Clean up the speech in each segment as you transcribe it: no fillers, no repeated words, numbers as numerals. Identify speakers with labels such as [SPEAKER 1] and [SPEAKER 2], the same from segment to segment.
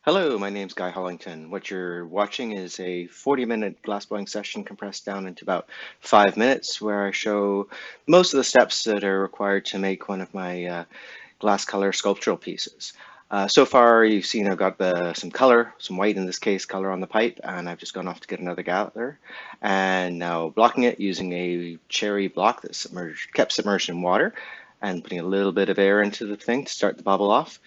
[SPEAKER 1] Hello, my name's Guy Hollington. What you're watching is a 40-minute glassblowing session compressed down into about 5 minutes, where I show most of the steps that are required to make one of my glass color sculptural pieces. So far, you've seen I've got some color, some white in this case, color on the pipe, and I've just gone off to get another gather. And now blocking it using a cherry block that's kept submerged in water, and putting a little bit of air into the thing to start the bubble off.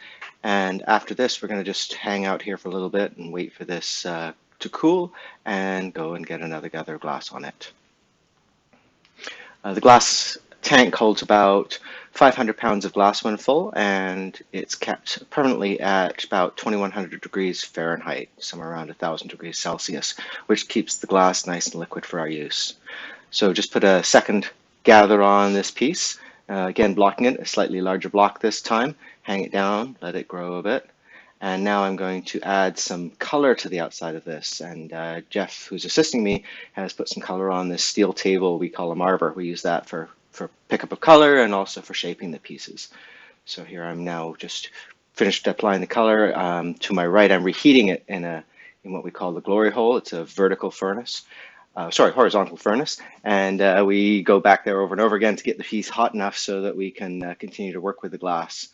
[SPEAKER 1] And after this, we're going to just hang out here for a little bit and wait for this to cool and go and get another gather of glass on it. The glass tank holds about 500 pounds of glass when full, and it's kept permanently at about 2100 degrees Fahrenheit, somewhere around 1000 degrees Celsius, which keeps the glass nice and liquid for our use. So just put a second gather on this piece, again blocking it, a slightly larger block this time, hang it down, let it grow a bit. And now I'm going to add some color to the outside of this. And Jeff, who's assisting me, has put some color on this steel table we call a marber. We use that for pickup of color and also for shaping the pieces. So here I'm now just finished applying the color. To my right, I'm reheating it in what we call the glory hole. It's a vertical furnace. Horizontal furnace. And we go back there over and over again to get the piece hot enough so that we can continue to work with the glass.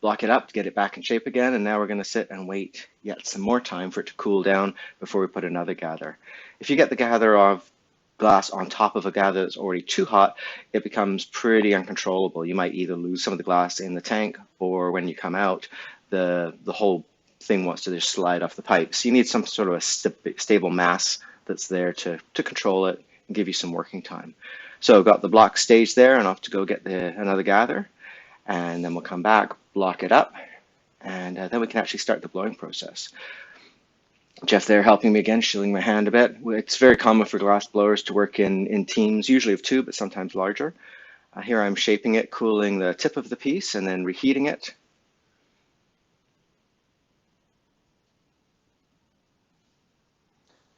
[SPEAKER 1] Block it up to get it back in shape again, and now we're going to sit and wait yet some more time for it to cool down before we put another gather. If you get the gather of glass on top of a gather that's already too hot, it becomes pretty uncontrollable. You might either lose some of the glass in the tank, or when you come out, the whole thing wants to just slide off the pipe. So you need some sort of a stable mass that's there to control it and give you some working time. So I've got the block staged there, and off to go get another gather. And then we'll come back, block it up, and then we can actually start the blowing process. Jeff there helping me again, shielding my hand a bit. It's very common for glass blowers to work in teams, usually of two, but sometimes larger. Here I'm shaping it, cooling the tip of the piece, and then reheating it.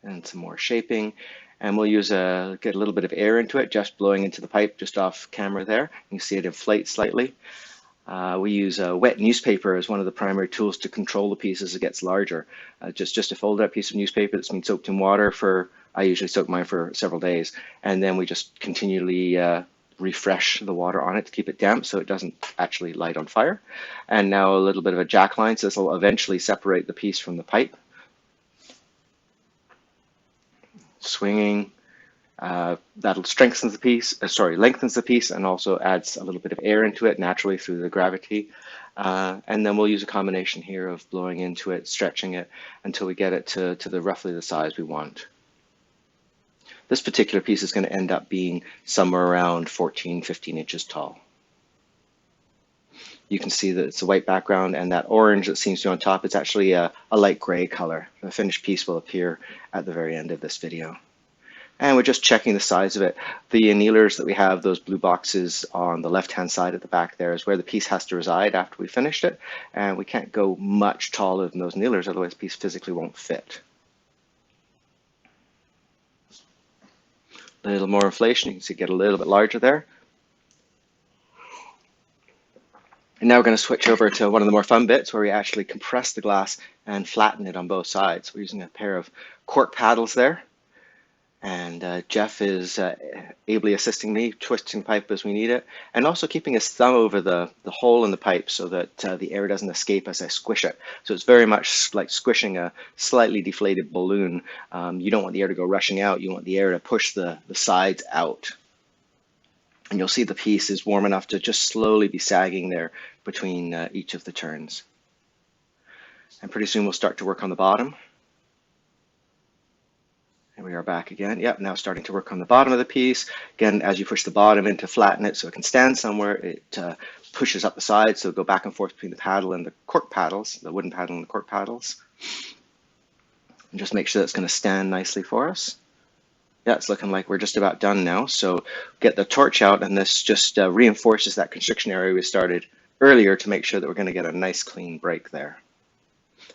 [SPEAKER 1] And some more shaping. And we'll get a little bit of air into it, just blowing into the pipe just off camera there. You can see it inflate slightly. We use wet newspaper as one of the primary tools to control the piece as it gets larger. Just a folded up piece of newspaper that's been soaked in water I usually soak mine for several days, and then we just continually refresh the water on it to keep it damp so it doesn't actually light on fire. And now a little bit of a jack line, so this will eventually separate the piece from the pipe. Swinging. That'll lengthens the piece, and also adds a little bit of air into it naturally through the gravity. And then we'll use a combination here of blowing into it, stretching it until we get it to roughly the size we want. This particular piece is going to end up being somewhere around 14, 15 inches tall. You can see that it's a white background, and that orange that seems to be on top is actually a light gray color. The finished piece will appear at the very end of this video. And we're just checking the size of it. The annealers that we have, those blue boxes on the left-hand side at the back there, is where the piece has to reside after we finished it. And we can't go much taller than those annealers, otherwise the piece physically won't fit. A little more inflation, you can see it get a little bit larger there. And now we're going to switch over to one of the more fun bits where we actually compress the glass and flatten it on both sides. We're using a pair of cork paddles there. And Jeff is ably assisting me, twisting the pipe as we need it, and also keeping his thumb over the hole in the pipe so that the air doesn't escape as I squish it. So it's very much like squishing a slightly deflated balloon. You don't want the air to go rushing out, you want the air to push the sides out. And you'll see the piece is warm enough to just slowly be sagging there between each of the turns. And pretty soon we'll start to work on the bottom. And we are back again. Yep, now starting to work on the bottom of the piece. Again, as you push the bottom in to flatten it so it can stand somewhere, it pushes up the sides, so it'll go back and forth between the paddle and the cork paddles, the wooden paddle and the cork paddles. And just make sure that's going to stand nicely for us. Yeah, it's looking like we're just about done now. So get the torch out, and this just reinforces that constriction area we started earlier to make sure that we're going to get a nice clean break there.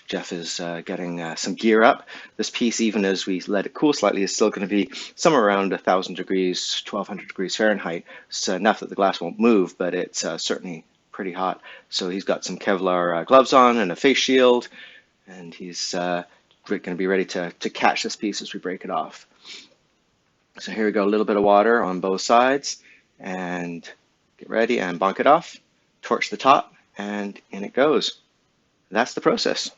[SPEAKER 1] Jeff is getting some gear up. This piece, even as we let it cool slightly, is still going to be somewhere around 1000 degrees, 1200 degrees Fahrenheit. It's enough that the glass won't move, but it's certainly pretty hot. So he's got some Kevlar gloves on and a face shield, and he's going to be ready to catch this piece as we break it off. So here we go, a little bit of water on both sides, and get ready and bonk it off, torch the top, and in it goes. That's the process.